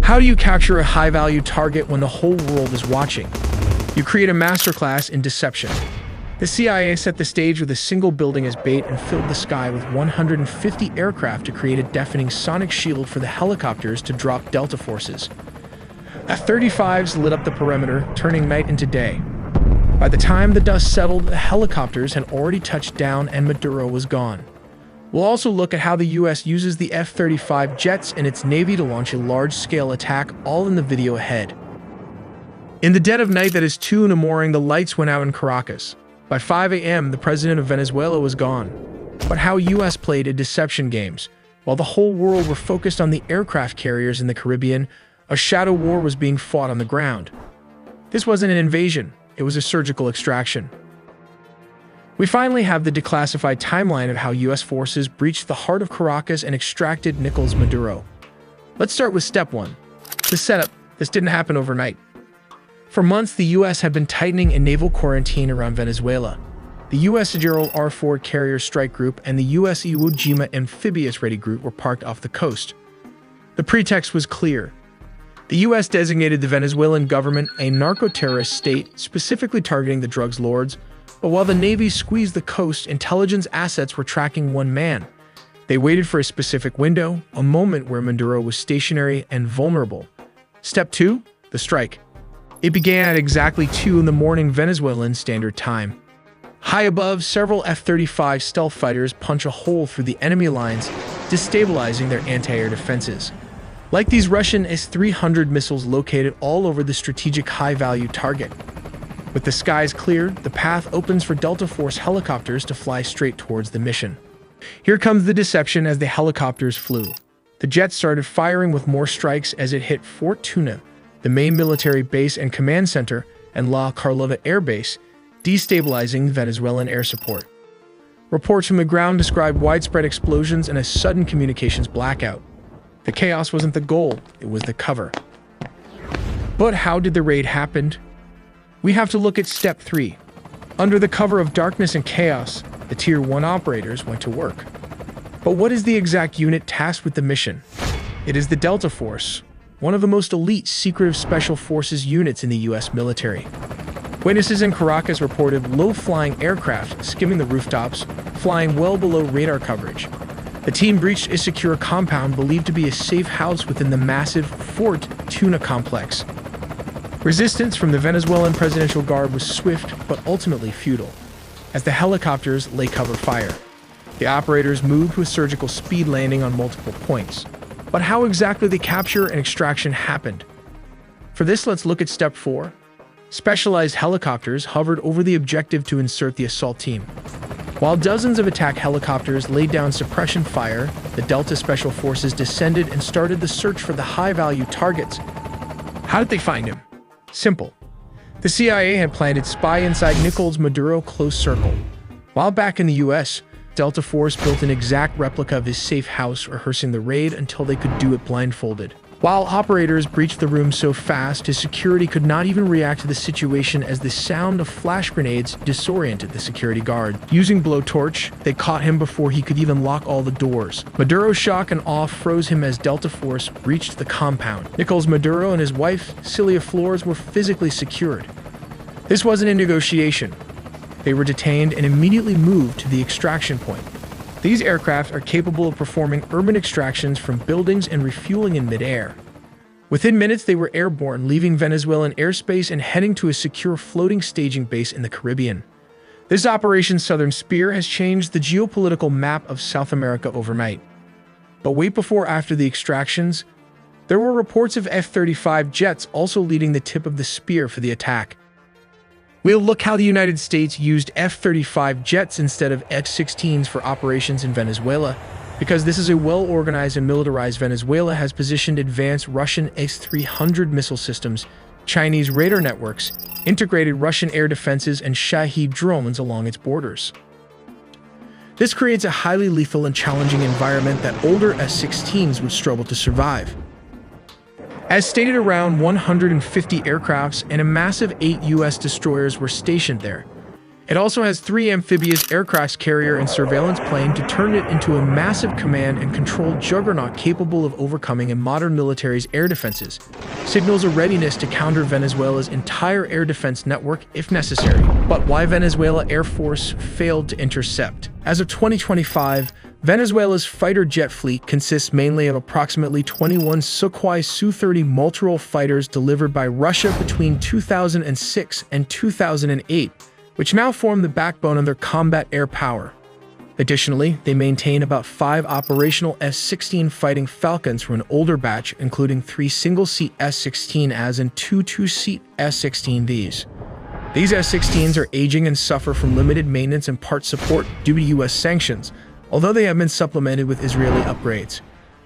How do you capture a high-value target when the whole world is watching? You create a masterclass in deception. The CIA set the stage with a single building as bait and filled the sky with 150 aircraft to create a deafening sonic shield for the helicopters to drop Delta forces. F-35s lit up the perimeter, turning night into day. By the time the dust settled, the helicopters had already touched down and Maduro was gone. We'll also look at how the US uses the F-35 jets in its Navy to launch a large-scale attack, all in the video ahead. In the dead of night that is 2 in the morning, the lights went out in Caracas. By 5 a.m., the president of Venezuela was gone. But how US played a deception games. While the whole world were focused on the aircraft carriers in the Caribbean, a shadow war was being fought on the ground. This wasn't an invasion, it was a surgical extraction. We finally have the declassified timeline of how US forces breached the heart of Caracas and extracted Nicolás Maduro. Let's start with step 1. The setup. This didn't happen overnight. For months, the US had been tightening a naval quarantine around Venezuela. The US Gerald R. Ford Carrier Strike Group and the US Iwo Jima Amphibious Ready Group were parked off the coast. The pretext was clear. The US designated the Venezuelan government a narco-terrorist state, specifically targeting the drugs lords, but while the Navy squeezed the coast, intelligence assets were tracking one man. They waited for a specific window, a moment where Maduro was stationary and vulnerable. Step 2. The strike. It began at exactly 2 in the morning Venezuelan Standard Time. High above, several F-35 stealth fighters punch a hole through the enemy lines, destabilizing their anti-air defenses. Like these Russian S-300 missiles located all over the strategic high-value target. With the skies cleared, the path opens for Delta Force helicopters to fly straight towards the mission. Here comes the deception as the helicopters flew. The jets started firing with more strikes as it hit Fort Tuna, the main military base and command center, and La Carlota Air Base, destabilizing Venezuelan air support. Reports from the ground described widespread explosions and a sudden communications blackout. The chaos wasn't the goal, it was the cover. But how did the raid happen? We have to look at step 3. Under the cover of darkness and chaos, the Tier 1 operators went to work. But what is the exact unit tasked with the mission? It is the Delta Force, one of the most elite secretive special forces units in the US military. Witnesses in Caracas reported low-flying aircraft skimming the rooftops, flying well below radar coverage. The team breached a secure compound believed to be a safe house within the massive Fort Tuna complex. Resistance from the Venezuelan Presidential Guard was swift but ultimately futile, as the helicopters lay cover fire. The operators moved with surgical speed, landing on multiple points. But how exactly the capture and extraction happened? For this, let's look at step 4. Specialized helicopters hovered over the objective to insert the assault team. While dozens of attack helicopters laid down suppression fire, the Delta Special Forces descended and started the search for the high-value targets. How did they find him? Simple. The CIA had planted spy inside Nicolás Maduro close circle. While back in the US, Delta Force built an exact replica of his safe house, rehearsing the raid until they could do it blindfolded. While operators breached the room so fast, his security could not even react to the situation as the sound of flash grenades disoriented the security guard. Using blowtorch, they caught him before he could even lock all the doors. Maduro's shock and awe froze him as Delta Force reached the compound. Nicolás Maduro and his wife, Celia Flores, were physically secured. This wasn't a negotiation. They were detained and immediately moved to the extraction point. These aircraft are capable of performing urban extractions from buildings and refueling in midair. Within minutes, they were airborne, leaving Venezuelan airspace and heading to a secure floating staging base in the Caribbean. This Operation Southern Spear has changed the geopolitical map of South America overnight. But wait, before after the extractions, there were reports of F-35 jets also leading the tip of the spear for the attack. We'll look how the United States used F-35 jets instead of F-16s for operations in Venezuela, because this is a well-organized and militarized Venezuela has positioned advanced Russian S-300 missile systems, Chinese radar networks, integrated Russian air defenses, and Shahed drones along its borders. This creates a highly lethal and challenging environment that older S-16s would struggle to survive. As stated, around 150 aircrafts and a massive 8 US destroyers were stationed there. It also has 3 amphibious aircraft carrier and surveillance plane to turn it into a massive command and control juggernaut capable of overcoming a modern military's air defenses. Signals a readiness to counter Venezuela's entire air defense network if necessary. But why Venezuela Air Force failed to intercept? As of 2025, Venezuela's fighter jet fleet consists mainly of approximately 21 Sukhoi Su-30 multirole fighters delivered by Russia between 2006 and 2008, which now form the backbone of their combat air power. Additionally, they maintain about 5 operational S-16 Fighting Falcons from an older batch, including 3 single-seat S-16As and 2 two-seat S-16Vs. These S-16s are aging and suffer from limited maintenance and part support due to U.S. sanctions, although they have been supplemented with Israeli upgrades.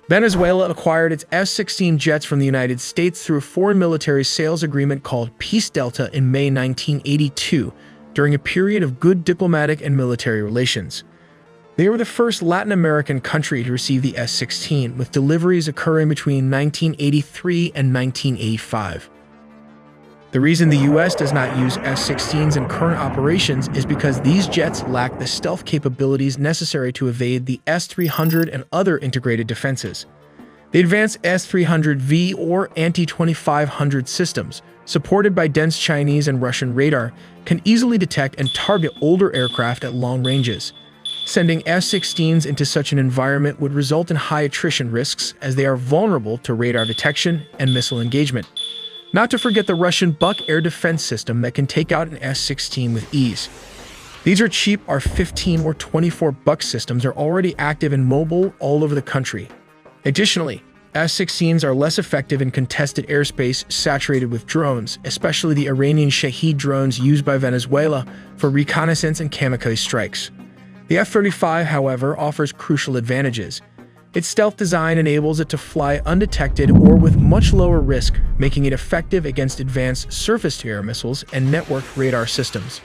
Venezuela acquired its F-16 jets from the United States through a foreign military sales agreement called Peace Delta in May 1982, during a period of good diplomatic and military relations. They were the first Latin American country to receive the S-16, with deliveries occurring between 1983 and 1985. The reason the U.S. does not use F-16s in current operations is because these jets lack the stealth capabilities necessary to evade the S-300 and other integrated defenses. The advanced S-300V or anti-2500 systems, supported by dense Chinese and Russian radar, can easily detect and target older aircraft at long ranges. Sending F-16s into such an environment would result in high attrition risks as they are vulnerable to radar detection and missile engagement. Not to forget the Russian Buk air defense system that can take out an S-16 with ease. These are cheap R-15 or 24 Buk systems are already active and mobile all over the country. Additionally, S-16s are less effective in contested airspace saturated with drones, especially the Iranian Shahed drones used by Venezuela for reconnaissance and kamikaze strikes. The F-35, however, offers crucial advantages. Its stealth design enables it to fly undetected or with much lower risk, making it effective against advanced surface-to-air missiles and networked radar systems.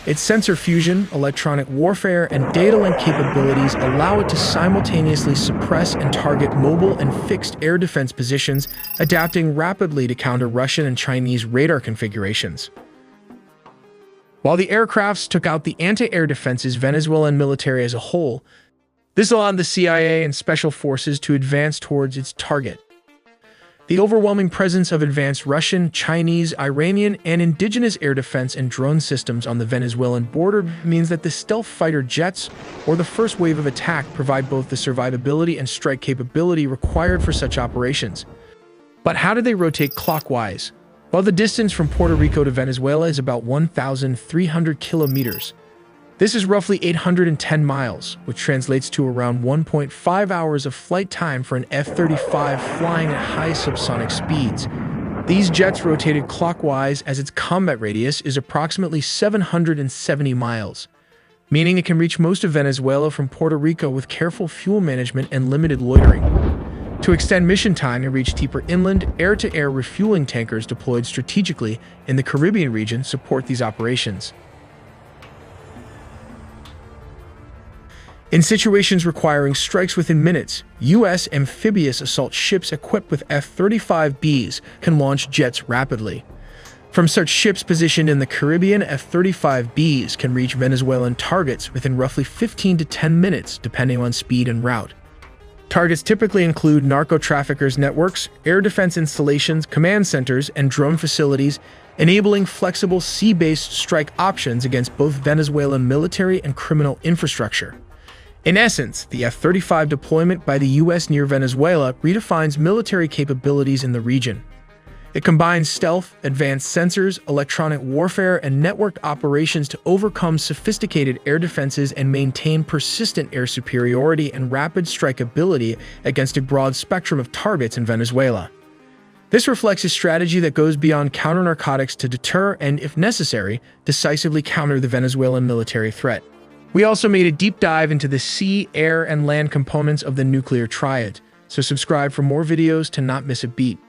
Its sensor fusion, electronic warfare, and data link capabilities allow it to simultaneously suppress and target mobile and fixed air defense positions, adapting rapidly to counter Russian and Chinese radar configurations. While the aircrafts took out the anti-air defenses Venezuelan military as a whole, this allowed the CIA and special forces to advance towards its target. The overwhelming presence of advanced Russian, Chinese, Iranian, and indigenous air defense and drone systems on the Venezuelan border means that the stealth fighter jets, or the first wave of attack, provide both the survivability and strike capability required for such operations. But how do they rotate clockwise? Well, the distance from Puerto Rico to Venezuela is about 1,300 kilometers. This is roughly 810 miles, which translates to around 1.5 hours of flight time for an F-35 flying at high subsonic speeds. These jets rotated clockwise as its combat radius is approximately 770 miles, meaning it can reach most of Venezuela from Puerto Rico with careful fuel management and limited loitering. To extend mission time and reach deeper inland, air-to-air refueling tankers deployed strategically in the Caribbean region support these operations. In situations requiring strikes within minutes, U.S. amphibious assault ships equipped with F-35Bs can launch jets rapidly. From such ships positioned in the Caribbean, F-35Bs can reach Venezuelan targets within roughly 15 to 10 minutes, depending on speed and route. Targets typically include narco-traffickers' networks, air defense installations, command centers, and drone facilities, enabling flexible sea-based strike options against both Venezuelan military and criminal infrastructure. In essence, the F-35 deployment by the U.S. near Venezuela redefines military capabilities in the region. It combines stealth, advanced sensors, electronic warfare, and networked operations to overcome sophisticated air defenses and maintain persistent air superiority and rapid strikeability against a broad spectrum of targets in Venezuela. This reflects a strategy that goes beyond counter-narcotics to deter and, if necessary, decisively counter the Venezuelan military threat. We also made a deep dive into the sea, air, and land components of the nuclear triad, so subscribe for more videos to not miss a beat.